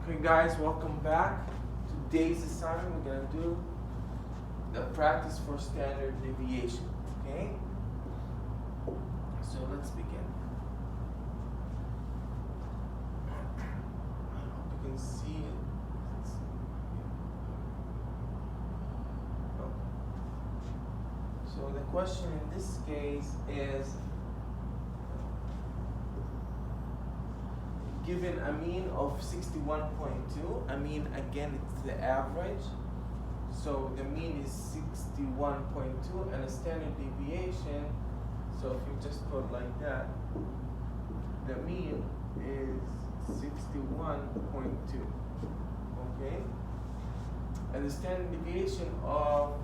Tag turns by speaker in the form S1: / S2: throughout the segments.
S1: Okay guys, welcome back. Today's assignment we're going to do the practice for standard deviation. Okay? So let's begin. I hope you can see it. Oh. So the question in this case is, given a mean of 61.2, I mean again it's the average, so the mean is 61.2 and a standard deviation, so if you just put like that, the mean is 61.2, okay, and the standard deviation of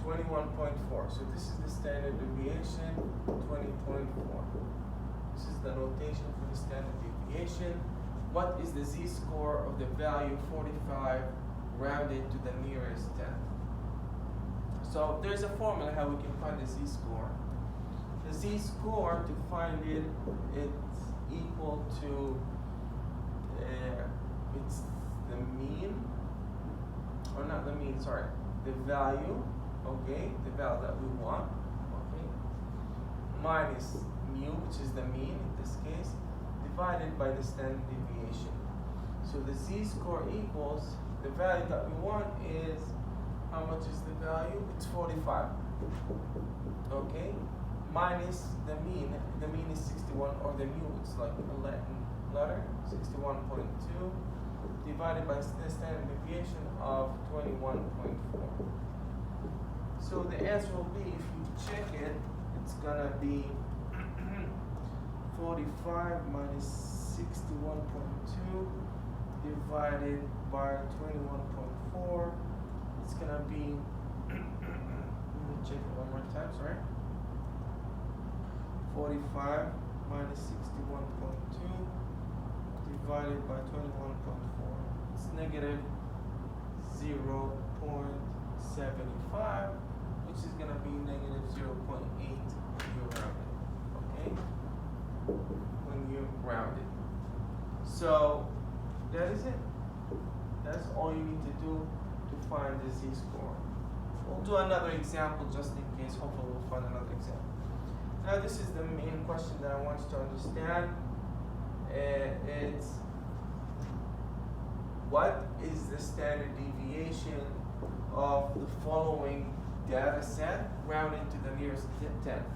S1: 21.4, so this is the standard deviation, 20.4. This is the notation for the standard deviation. What is the z-score of the value 45 rounded to the nearest tenth? So there's a formula how we can find the z-score. The z-score, to find it, it's equal to, it's the mean, or not the mean, sorry, the value, okay, the value that we want, okay, minus mu, which is the mean in this case, divided by the standard deviation. So the z-score equals, the value that we want is, how much is the value? It's 45. Okay? Minus the mean is 61, or the mu, it's like a Latin letter, 61.2, divided by the standard deviation of 21.4. So the answer will be, if you check it, it's gonna be 45 minus 61.2 divided by 21.4. It's gonna be, let me check it one more time, sorry. 45 minus 61.2 divided by 21.4. It's negative 0.75, which is gonna be negative 0.8 you round it, okay? When you round it. So that is it. That's all you need to do to find the z-score. We'll do another example just in case. Hopefully we'll find another example. Now this is the main question that I want you to understand. It's, what is the standard deviation of the following data set rounded to the nearest tenth?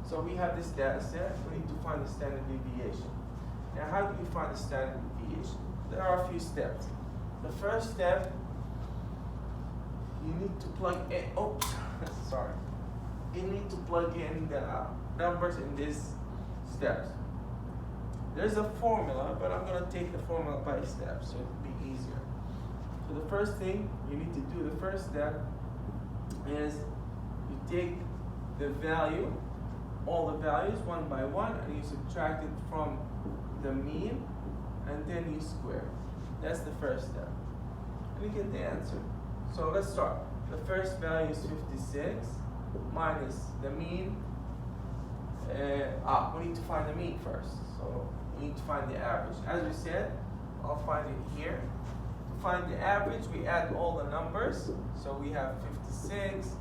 S1: So we have this data set, we need to find the standard deviation. Now how do we find the standard deviation? There are a few steps. The first step, you need to plug in, oops, sorry. You need to plug in the numbers in these steps. There's a formula, but I'm gonna take the formula by steps so it'll be easier. So the first thing you need to do, the first step, is you take the value, all the values one by one, and you subtract it from the mean, and then you square. That's the first step. And you get the answer. So let's start. The first value is 56 minus the mean. We need to find the mean first. So we need to find the average. As we said, I'll find it here. To find the average, we add all the numbers. So we have 56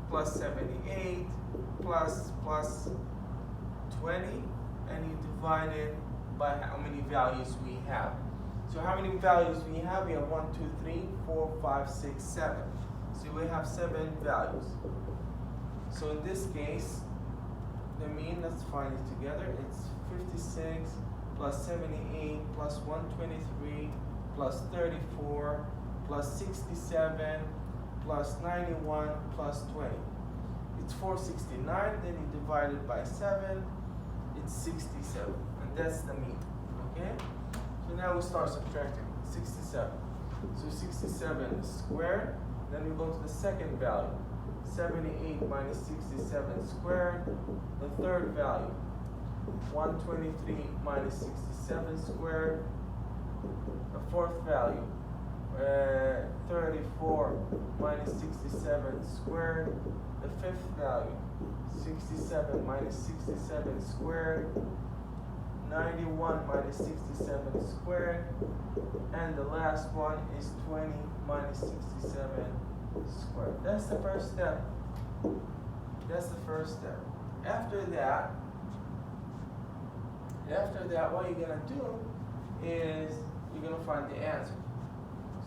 S1: plus 78 plus 20, and you divide it by how many values we have. So how many values we have? We have 1, 2, 3, 4, 5, 6, 7. So we have 7 values. So in this case, the mean, let's find it together. It's 56 plus 78 plus 123 plus 34 plus 67 plus 91 plus 20. It's 469, then you divide it by 7, it's 67, and that's the mean, okay? So now we start subtracting, 67. So 67 squared, then we go to the second value, 78 minus 67 squared, the third value, 123 minus 67 squared, the fourth value, 34 minus 67 squared, the fifth value, 67 minus 67 squared, 91 minus 67 squared. And the last one is 20 minus 67 squared. That's the first step. That's the first step. After that, what you're going to do is you're going to find the answer.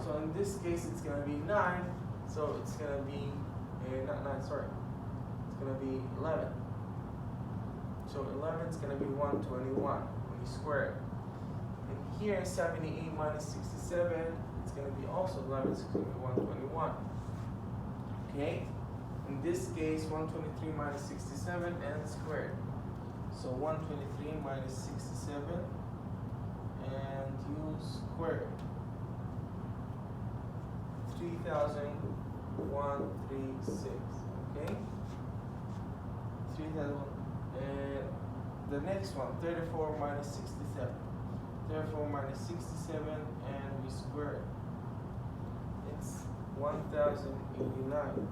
S1: So in this case, it's going to be 9. So it's going to be, not 9, sorry. It's going to be 11. So 11 is going to be 121 when you square it. And here, 78 minus 67, it's going to be also 11, so it's going to be 121. Okay? In this case, 123 minus 67 and squared. So 123 minus 67 and you square it. 3,136. Okay? 3,000. And the next one, 34 minus 67. 34 minus 67 and we square it. It's 1,089.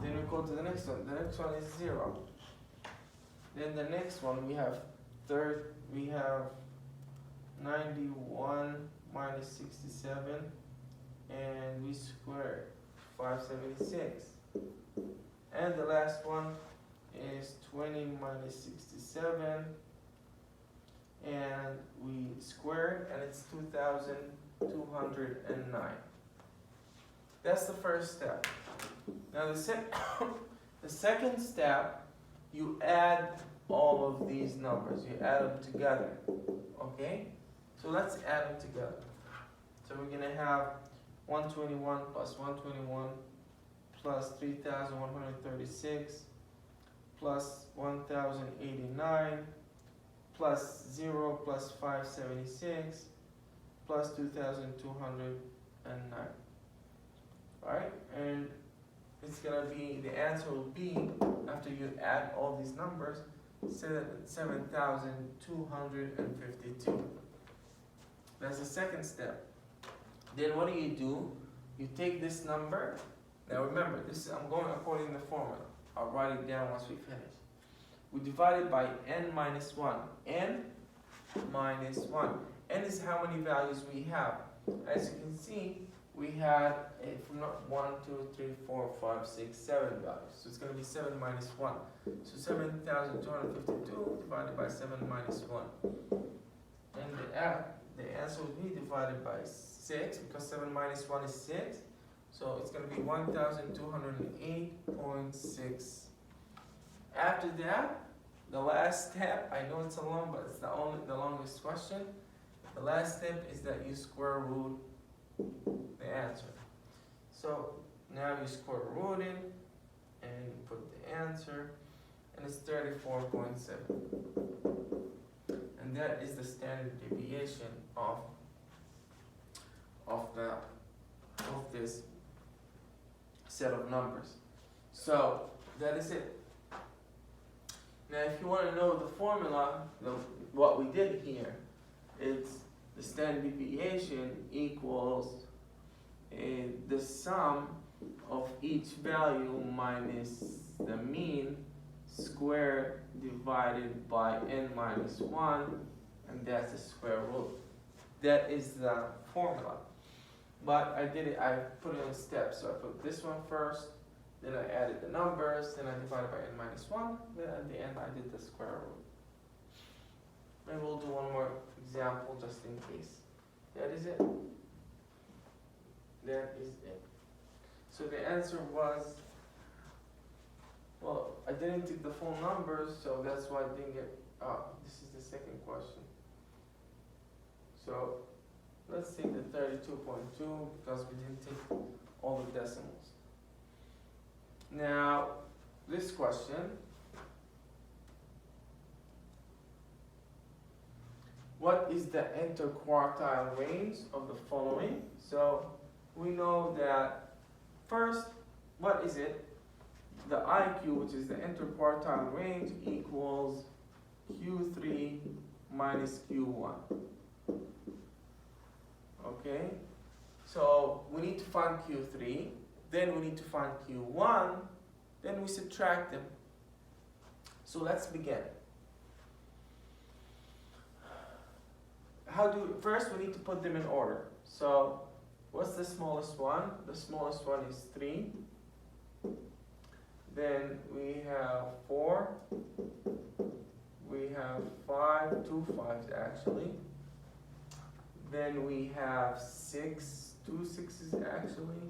S1: Then we go to the next one. The next one is 0. Then the next one we have 91 minus 67 and we square it, 576. And the last one is 20 minus 67 and we square it and it's 2,209. That's the first step. Now the second step, you add all of these numbers. You add them together. Okay? So let's add them together. So we're going to have 121 plus 121 plus 3,136 plus 1,089 plus 0 plus 576 plus 2,209. Alright? And it's going to be, the answer will be, after you add all these numbers, 7,252. That's the second step. Then what do? You take this number. Now remember, I'm going according to the formula. I'll write it down once we finish. We divide it by n minus 1. N minus 1. N is how many values we have. As you can see, we had from 1, 2, 3, 4, 5, 6, 7 values. So it's going to be 7 minus 1. So 7,252 divided by 7 minus 1. And the answer will be divided by 6 because 7 minus 1 is 6. So it's going to be 1,208.6. After that, the last step, I know it's a long, but it's the longest question. The last step is that you square root the answer. So now you square root it and you put the answer, and it's 34.7. And that is the standard deviation of this set of numbers. So that is it. Now if you want to know the formula, what we did here, it's the standard deviation equals the sum of each value minus the mean squared divided by n minus 1, and that's the square root. That is the formula. But I put it in steps. So I put this one first, then I added the numbers, then I divided by n minus 1, then at the end I did the square root. Maybe we'll do one more example just in case. That is it. That is it. So the answer was, well, I didn't take the full numbers, so that's why I didn't get, this is the second question. So let's take the 32.2 because we didn't take all the decimals. Now, this question, what is the interquartile range of the following? So we know that first, what is it? The IQ, which is the interquartile range, equals Q3 minus Q1. Okay? So we need to find Q3, then we need to find Q1, then we subtract them. So let's begin. first we need to put them in order. So what's the smallest one? The smallest one is 3. Then we have 4. We have 5, 2 5s actually. Then we have 6, 2 6s actually,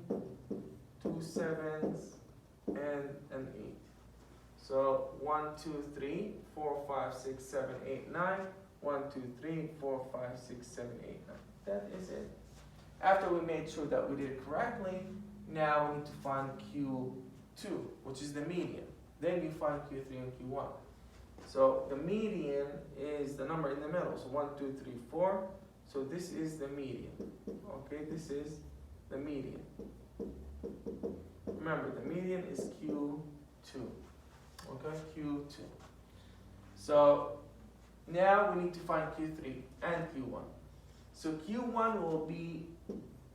S1: 2 7s, and an 8. So 1, 2, 3, 4, 5, 6, 7, 8, 9. 1, 2, 3, 4, 5, 6, 7, 8, 9. That is it. After we made sure that we did it correctly, now we need to find Q2, which is the median. Then you find Q3 and Q1. So the median is the number in the middle. So 1, 2, 3, 4. So this is the median. Okay, this is the median. Remember, the median is Q2. Okay, Q2. So now we need to find Q3 and Q1. So Q1 will be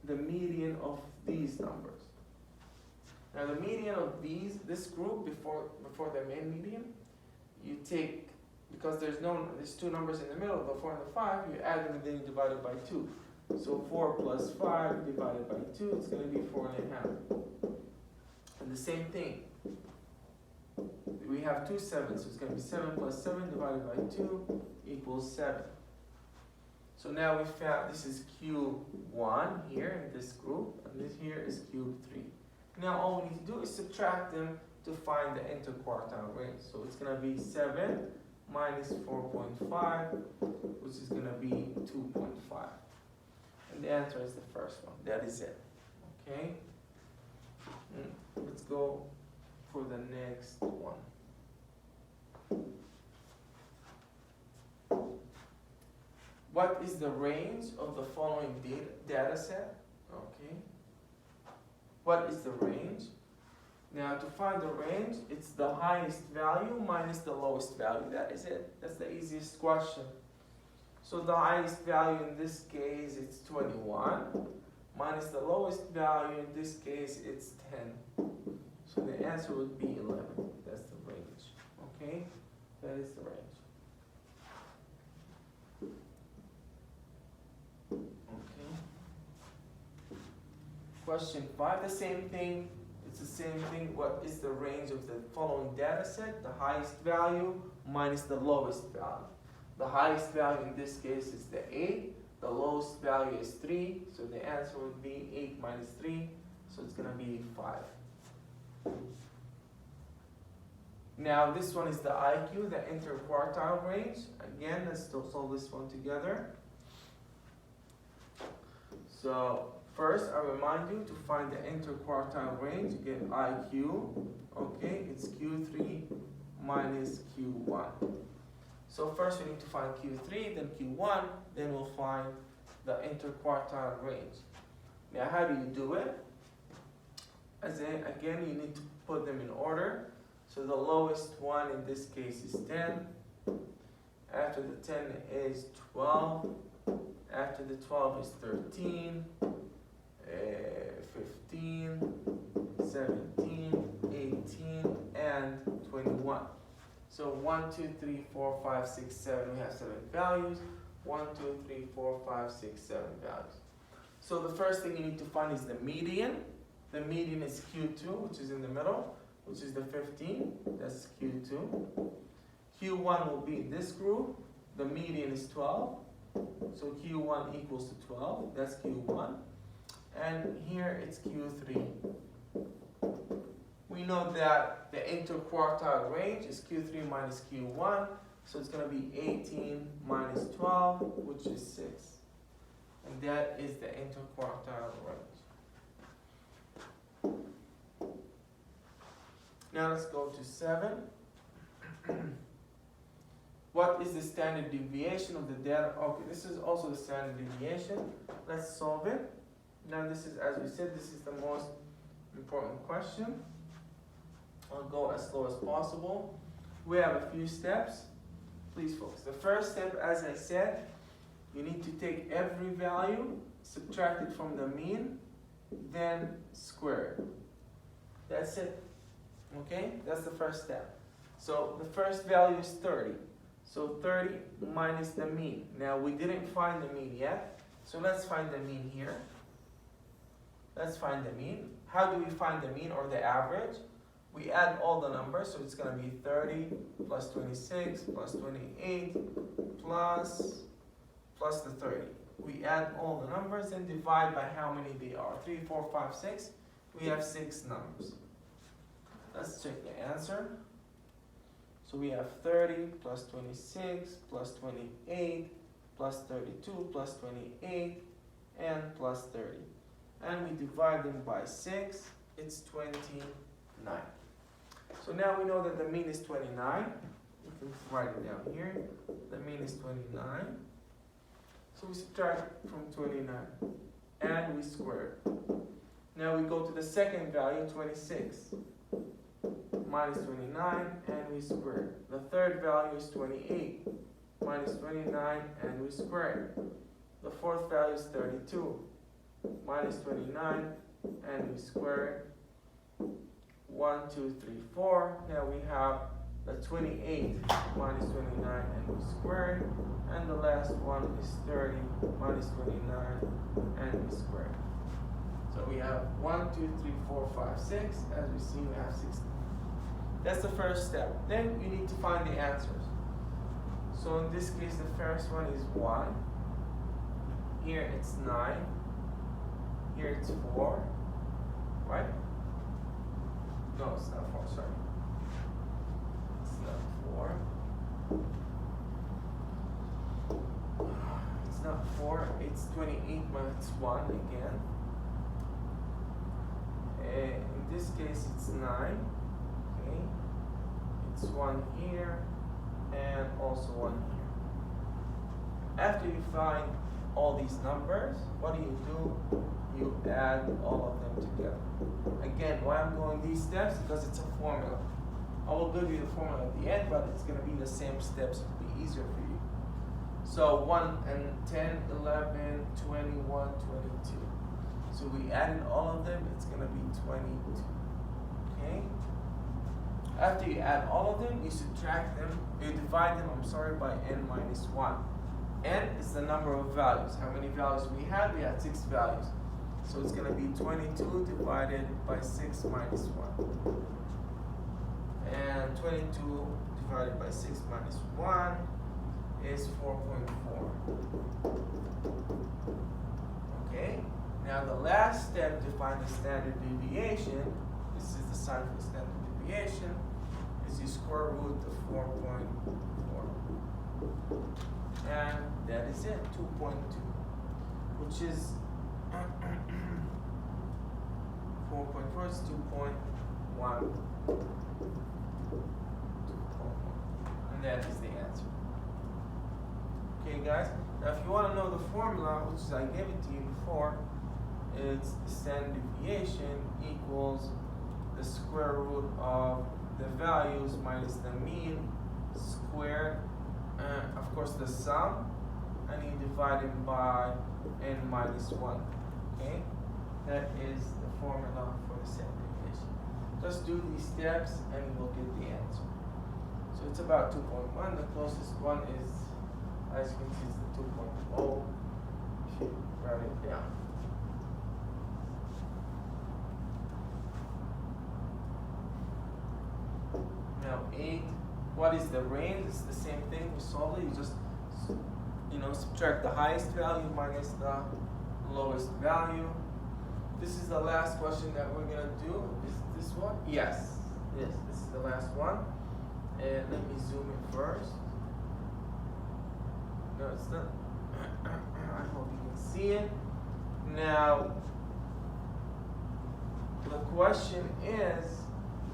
S1: the median of these numbers. Now the median of this group before the main median, you take, because there's 2 numbers in the middle, the 4 and the 5, you add them and then you divide it by 2. So 4 plus 5 divided by 2, it's going to be 4.5. And the same thing, we have 2 7s, so it's going to be 7 plus 7 divided by 2 equals 7. So now we found this is Q1 here in this group, and this here is Q3. Now all we need to do is subtract them to find the interquartile range. So it's going to be 7 minus 4.5, which is going to be 2.5. And the answer is the first one. That is it. Okay? Let's go for the next one. What is the range of the following data set? Okay. What is the range? Now to find the range, it's the highest value minus the lowest value. That is it. That's the easiest question. So the highest value in this case, it's 21. Minus the lowest value in this case, it's 10. So the answer would be 11. That's the range. Okay? That is the range. Okay. Question 5, the same thing. It's the same thing. What is the range of the following data set? The highest value minus the lowest value. The highest value in this case is the 8. The lowest value is 3. So the answer would be 8 minus 3. So it's going to be 5. Now this one is the IQ, the interquartile range. Again, let's solve this one together. So first, I remind you to find the interquartile range. You get IQ. Okay, it's Q3 minus Q1. So first we need to find Q3, then Q1, then we'll find the interquartile range. Now how do you do it? Again, you need to put them in order. So the lowest one in this case is 10. After the 10 is 12. After the 12 is 13, 15, 17, 18, and 21. So 1, 2, 3, 4, 5, 6, 7, we have 7 values. 1, 2, 3, 4, 5, 6, 7 values. So the first thing you need to find is the median. The median is Q2, which is in the middle, which is the 15. That's Q2. Q1 will be this group. The median is 12. So Q1 equals to 12. That's Q1. And here it's Q3. We know that the interquartile range is Q3 minus Q1. So it's going to be 18 minus 12, which is 6. And that is the interquartile range. Now let's go to 7. What is the standard deviation of the data? Okay, this is also the standard deviation. Let's solve it. Now this is, as we said, this is the most important question. I'll go as slow as possible. We have a few steps. Please focus. The first step, as I said, you need to take every value, subtract it from the mean, then square it. That's it. Okay? That's the first step. So the first value is 30. So 30 minus the mean. Now we didn't find the mean yet, so let's find the mean here. Let's find the mean. How do we find the mean or the average? We add all the numbers, so it's going to be 30 plus 26 plus 28 plus the 30. We add all the numbers and divide by how many they are. 3, 4, 5, 6. We have 6 numbers. Let's check the answer. So we have 30 plus 26 plus 28 plus 32 plus 28 and plus 30. And we divide them by 6. It's 29. So now we know that the mean is 29. We can write it down here. The mean is 29. So we subtract from 29 and we square it. Now we go to the second value, 26. Minus 29 and we square it. The third value is 28. Minus 29 and we square it. The fourth value is 32. Minus 29 and we square it. 1, 2, 3, 4. Now we have the 28 minus 29 and we square it. And the last one is 30 minus 29 and we square it. So we have 1, 2, 3, 4, 5, 6. As we see, we have 6. That's the first step. Then you need to find the answers. So in this case, the first one is 1. Here it's 9. Here it's 4. Right? No, it's not 4, sorry. It's not 4. It's not 4, it's 28 minus 1 again. In this case, it's 9. Okay. It's 1 here and also 1 here. After you find all these numbers, what do? You add all of them together. Again, why I'm going these steps? Because it's a formula. I will give you the formula at the end, but it's going to be the same steps. It will be easier for you. So 1 and 10, 11, 21, 22. So we added all of them, it's going to be 22. Okay? After you add all of them, you subtract them, you divide them, by n minus 1. N is the number of values. How many values we had? We had 6 values. So it's going to be 22 divided by 6 minus 1. And 22 divided by 6 minus 1 is 4.4. Okay? Now the last step to find the standard deviation, this is the sign for the standard deviation, is the square root of 4.4. And that is it, 2.2, which is 4.4 is 2.1. And that is the answer. Okay, guys? Now, if you want to know the formula, which is I gave it to you before, it's the standard deviation equals the square root of the values minus the mean squared, of course the sum, and you divide it by n minus 1. Okay? That is the formula for the standard deviation. Just do these steps and you will get the answer. So it's about 2.1. The closest one is, as you can see, is the 2.0. If you write it down. Now 8, what is the range? It's the same thing. We solved it. You just, subtract the highest value minus the lowest value. This is the last question that we're going to do. Is this one? Yes. Yes, this is the last one. And let me zoom in first. No, it's not. I hope you can see it. Now, the question is,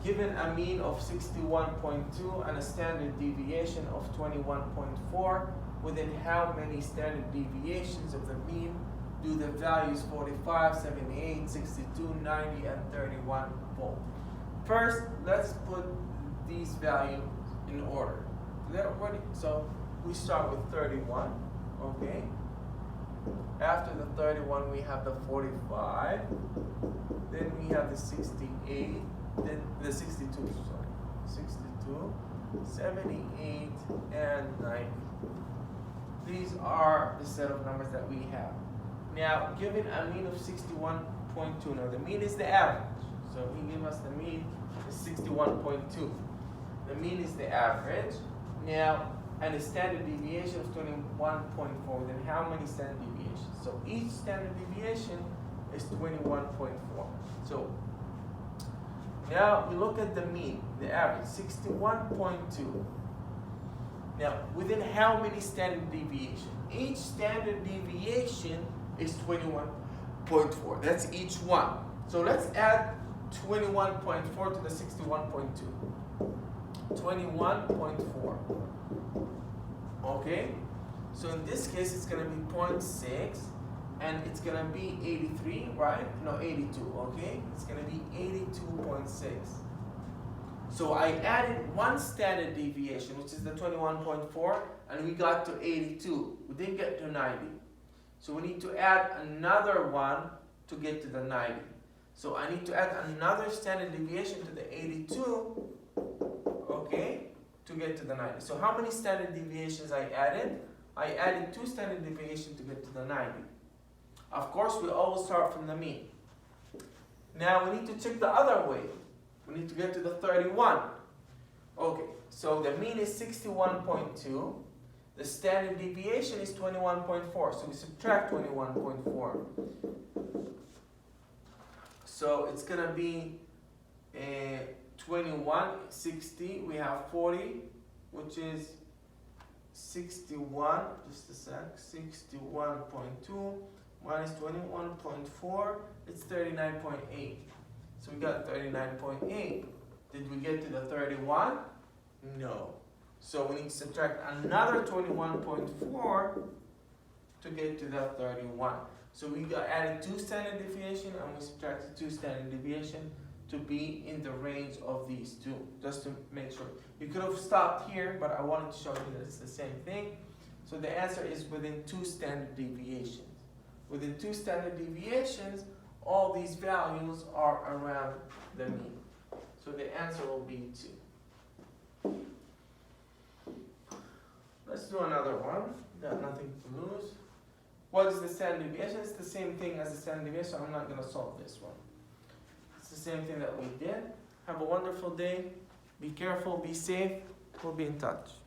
S1: given a mean of 61.2 and a standard deviation of 21.4, within how many standard deviations of the mean do the values 45, 78, 62, 90, and 31 fall? First, let's put these values in order. So we start with 31, okay? After the 31, we have the 45. Then we have the 68. Then the 62, sorry. 62. 78, and 90. These are the set of numbers that we have. Now, given a mean of 61.2, now the mean is the average. So he gave us the mean is 61.2. The mean is the average. Now, and the standard deviation is 21.4. Then how many standard deviations? So each standard deviation is 21.4. So now we look at the mean, the average, 61.2. Now, within how many standard deviations? Each standard deviation is 21.4. That's each one. So let's add 21.4 to the 61.2. 21.4. Okay? So in this case, it's going to be 0.6. And it's going to be 83, right? No, 82, okay? It's going to be 82.6. So I added one standard deviation, which is the 21.4, and we got to 82. We didn't get to 90. So we need to add another one to get to the 90. So I need to add another standard deviation to the 82, okay, to get to the 90. So how many standard deviations I added? I added 2 standard deviations to get to the 90. Of course, we always start from the mean. Now we need to check the other way. We need to get to the 31. Okay, so the mean is 61.2. The standard deviation is 21.4. So we subtract 21.4. So it's going to be 21, 60. We have 40, which is 61. Just a sec. 61.2. Minus 21.4, it's 39.8. So we got 39.8. Did we get to the 31? No. So we need to subtract another 21.4 to get to the 31. So we added 2 standard deviation and we subtracted 2 standard deviation to be in the range of these two, just to make sure. You could have stopped here, but I wanted to show you that it's the same thing. So the answer is within 2 standard deviations. Within 2 standard deviations, all these values are around the mean. So the answer will be 2. Let's do another one. Got nothing to lose. What is the standard deviation? It's the same thing as the standard deviation, so I'm not going to solve this one. It's the same thing that we did. Have a wonderful day. Be careful, be safe. We'll be in touch.